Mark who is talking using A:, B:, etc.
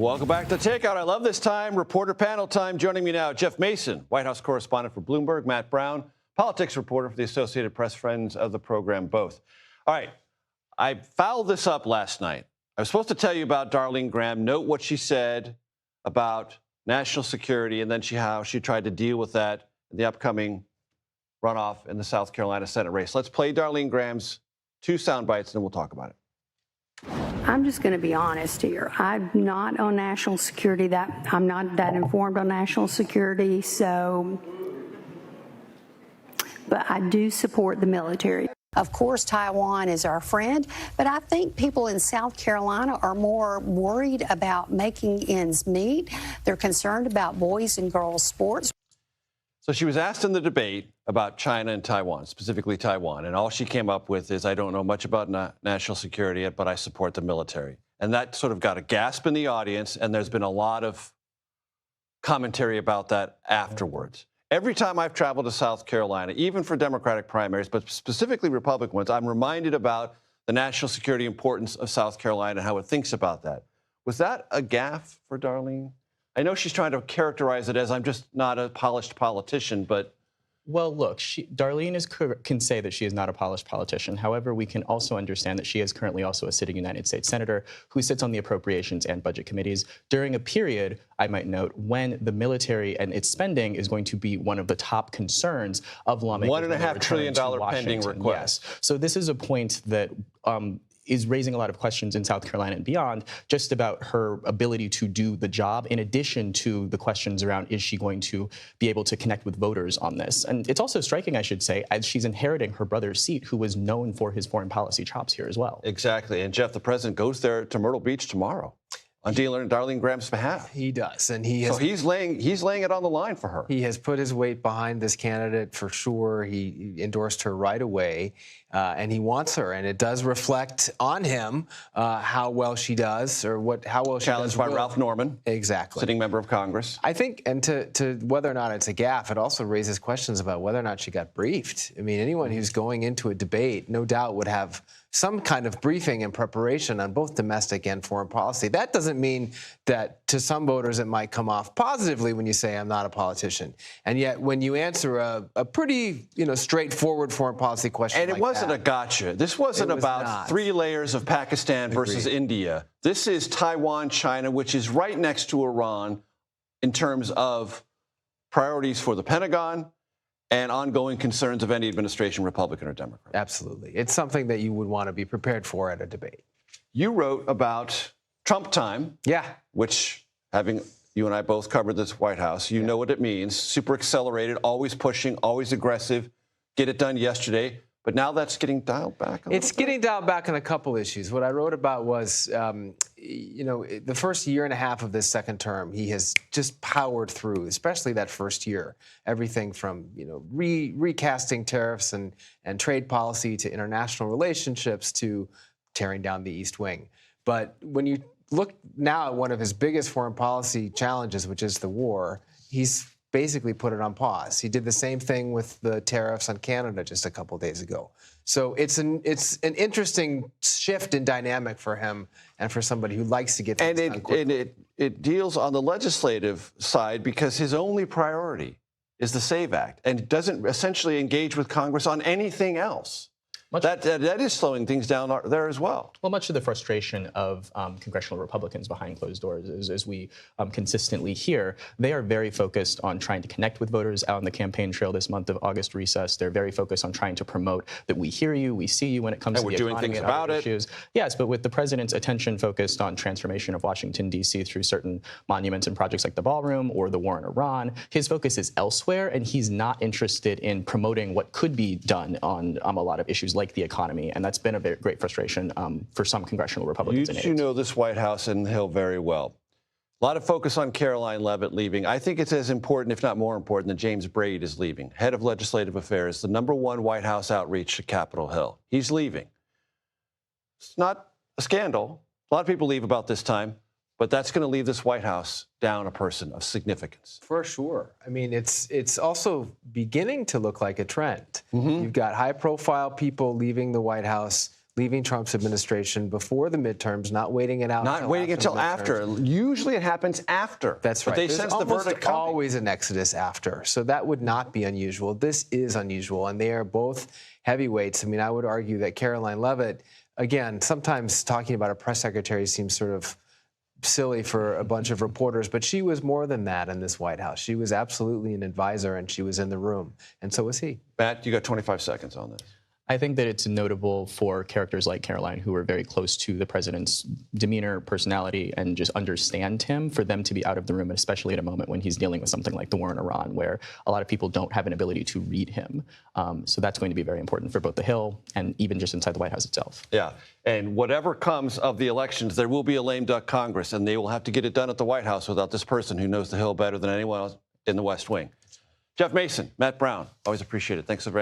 A: Welcome back to Takeout. I love this time. Reporter panel time. Joining me now, Jeff Mason, White House correspondent for Bloomberg, Matt Brown, politics reporter for the Associated Press, friends of the program both. All right, I fouled this up last night. I was supposed to tell you about Darline Graham, note what she said about national security, and then how she tried to deal with that in the upcoming runoff in the South Carolina Senate race. Let's play Darline Graham's 2 sound bites, and then we'll talk about it.
B: I'm just going to be honest here. I'm not on national security. I'm not that informed on national security, but I do support the military.
C: Of course, Taiwan is our friend, but I think people in South Carolina are more worried about making ends meet. They're concerned about boys and girls sports.
A: So she was asked in the debate about China and Taiwan, specifically Taiwan, and all she came up with is, I don't know much about national security yet, but I support the military. And that sort of got a gasp in the audience, and there's been a lot of commentary about that afterwards. Every time I've traveled to South Carolina, even for Democratic primaries, but specifically Republican ones, I'm reminded about the national security importance of South Carolina and how it thinks about that. Was that a gaffe for Darline? I know she's trying to characterize it as, I'm just not a polished politician, but...
D: Well, look, Darline can say that she is not a polished politician. However, we can also understand that she is currently also a sitting United States senator who sits on the appropriations and budget committees during a period, I might note, when the military and its spending is going to be one of the top concerns of lawmakers.
A: $1.5 trillion pending request.
D: Yes. So this is a point that is raising a lot of questions in South Carolina and beyond, just about her ability to do the job, in addition to the questions around, is she going to be able to connect with voters on this? And it's also striking, I should say, as she's inheriting her brother's seat, who was known for his foreign policy chops here as well.
A: Exactly. And Jeff, the president goes there to Myrtle Beach tomorrow on Darline Graham's behalf.
E: He does, and
A: so he's laying it on the line for her.
E: He has put his weight behind this candidate for sure. He endorsed her right away, and he wants her, and it does reflect on him how well she does, or how well she does.
A: Challenged by Ralph Norman,
E: exactly,
A: sitting member of Congress.
E: I think, and to whether or not it's a gaffe, it also raises questions about whether or not she got briefed. I mean, anyone who's going into a debate, no doubt, would have some kind of briefing and preparation on both domestic and foreign policy. That doesn't mean that to some voters it might come off positively when you say, I'm not a politician. And yet when you answer a pretty straightforward foreign policy question,
A: and it wasn't a gotcha. This wasn't about 3 layers of Pakistan versus India. This is Taiwan, China, which is right next to Iran in terms of priorities for the Pentagon and ongoing concerns of any administration, Republican or Democrat.
E: Absolutely. It's something that you would want to be prepared for at a debate.
A: You wrote about Trump time.
E: Yeah.
A: Which, having you and I both covered this White House, you know what it means. Super accelerated, always pushing, always aggressive, get it done yesterday. But now that's getting dialed back a little bit.
E: Getting dialed back on a couple issues. What I wrote about was, the first year and a half of this second term, he has just powered through, especially that first year. Everything from, recasting tariffs and trade policy to international relationships to tearing down the East Wing. But when you look now at one of his biggest foreign policy challenges, which is the war, he's basically put it on pause. He did the same thing with the tariffs on Canada just a couple days ago. So it's an interesting shift in dynamic for him and for somebody who likes to get things done quickly.
A: And it deals on the legislative side because his only priority is the SAVE Act and doesn't essentially engage with Congress on anything else. That is slowing things down there as well.
D: Well, much of the frustration of congressional Republicans behind closed doors is, as we consistently hear, they are very focused on trying to connect with voters out on the campaign trail this month of August recess. They're very focused on trying to promote that we hear you, we see you when it comes to the economy and other issues. Yes, but with the president's attention focused on transformation of Washington, D.C. through certain monuments and projects like the ballroom or the war in Iran, his focus is elsewhere, and he's not interested in promoting what could be done on a lot of issues like the economy, and that's been a very great frustration for some congressional Republicans.
A: You know this White House and the Hill very well. A lot of focus on Caroline Leavitt leaving. I think it's as important, if not more important, that James Braid is leaving, head of legislative affairs, the #1 White House outreach to Capitol Hill. He's leaving. It's not a scandal. A lot of people leave about this time, but that's going to leave this White House down a person of significance.
E: For sure. I mean, it's also beginning to look like a trend. You've got high-profile people leaving the White House, leaving Trump's administration before the midterms, not waiting it out.
A: Not waiting until after. Usually it happens after.
E: That's right.
A: But they
E: There's
A: sense the
E: almost
A: verdict coming.
E: always an exodus after. So that would not be unusual. This is unusual, and they are both heavyweights. I mean, I would argue that Caroline Leavitt, again, sometimes talking about a press secretary seems sort of silly for a bunch of reporters, but she was more than that in this White House. She was absolutely an advisor, and she was in the room, and so was he.
A: Matt, you got 25 seconds on this.
D: I think that it's notable for characters like Caroline, who are very close to the president's demeanor, personality, and just understand him, for them to be out of the room, especially at a moment when he's dealing with something like the war in Iran, where a lot of people don't have an ability to read him. So that's going to be very important for both the Hill and even just inside the White House itself.
A: Yeah, and whatever comes of the elections, there will be a lame duck Congress, and they will have to get it done at the White House without this person who knows the Hill better than anyone else in the West Wing. Jeff Mason, Matt Brown, always appreciate it. Thanks so very much.